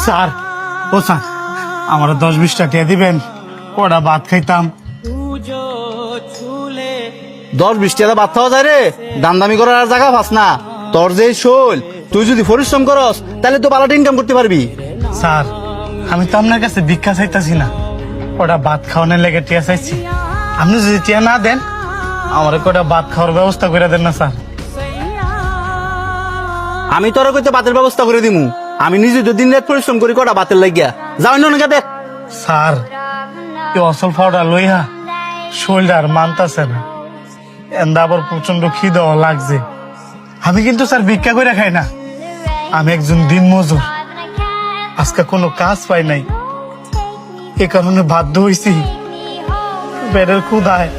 Sir, ও sir, আমার 10-20 টাকা দিবেন, কটা ভাত খাইতাম। 10-20 টাকা ভাত খাওয়া যায় রে? দামদামি করার আর জায়গা পাস না। তোর যে শৈল, তুই যদি পরিশ্রম করস তাহলে তো ভালো ইনকাম করতে পারবি। স্যার, আমি তো আপনার কাছে ভিক্ষা চাইতাছি না, কটা ভাত খাওয়ানোর লেগে টিয়া চাইছি। আপনি যদি টিয়া না দেন, আমার কটা ভাত খাওয়ার ব্যবস্থা করে দেন না স্যার। আমি তোর কইতে ভাতের ব্যবস্থা করে দিমু। আমি নিজে তো দিন রাত পরিশ্রম করি কটা ভাতের লাগিয়া। যাও না দেখ স্যার, এই অসল ফাওটা লইয়া শরীরটা আর মানতাছে না, এন্দা আবার প্রচন্ড খিদাও লাগছে। আমি কিন্তু স্যার ভিক্ষা করে খাই না, আমি একজন দিন মজুর। আজকে কোনো কাজ পাই নাই, এ কারণে বাধ্য হইছি পেটের ক্ষুধায়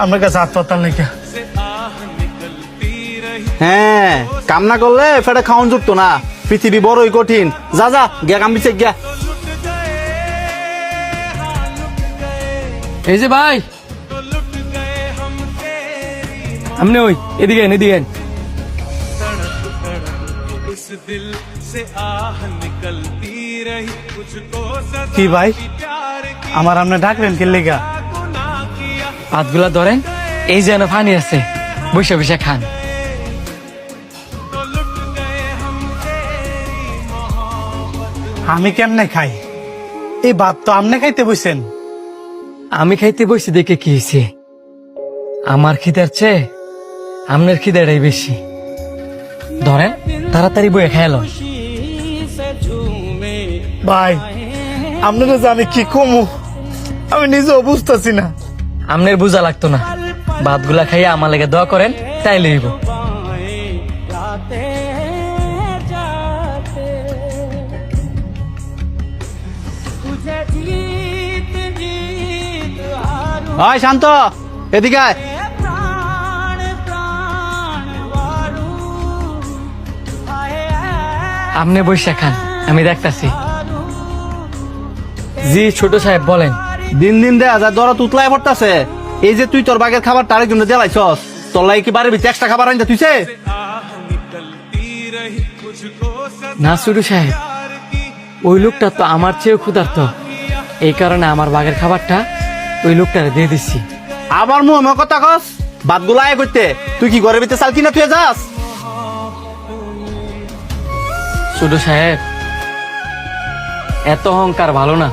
আমার কাছে হাত পাতার লেগে। হ্যাঁ, কাম না করলে ফেটা খাওয়ান যুক্ত না। পৃথিবী বড়ই কঠিন। যা যা গিয়া কাম বিছে গিয়া। এই যে ভাই, আপনি ওই এদিকে এদিকে। কি ভাই, আমার আপনি ডাকলেন কে লেগা? হাতগুলা ধরেন, এই যেন পানি আছে, বসে বসে খান। আমি কেমনে খাই? এই ভাত তো আপনি খাইতে বসেন। আমি খাইতে বসে দেখে কি হয়েছে? আমার খিদার চেয়ে আপনার খিদাটাই বেশি। ধরেন, তাড়াতাড়ি বয়ে খেয়াল। ভাই, আপনারা জানি কি কমু, আমি নিজেও বুঝতেছি না। আপনার বোঝা লাগতো না, ভাতগুলা খাইয়ে আমার লেগে দোয়া করেন, তাই লইব। হয় শান্ত, এদিকে আয়। আপনি বসে খান, আমি দেখতাছি। জি ছোট সাহেব বলেন। দিন দিন দেয়া যায় দরা তুতলায় পড়তাছে। এই যে তুই তোর বাগের খাবার তার জন্য দেলাইছস, তোর লাগে কি বাড়ির ভিতরে এক্সট্রা খাবার আনতে তুইছে? না ছোট সাহেব, ওই লোকটা তো আমার চেয়েও ক্ষুধার্ত, এই কারণে আমার বাগের খাবারটা ওই লোকটারে দিয়ে দিচ্ছি। আবার মুখ কথা কস? ভাতগুলো আয় করতে তুই কি ঘরের ভিতরে চাল কিনা তুই যাস? ছোট সাহেব, এত অহংকার ভালো না।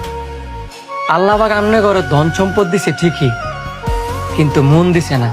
আল্লাহ পাক আমনে ঘরে ধন সম্পদ দিছে ঠিকই, কিন্তু মন দিছে না।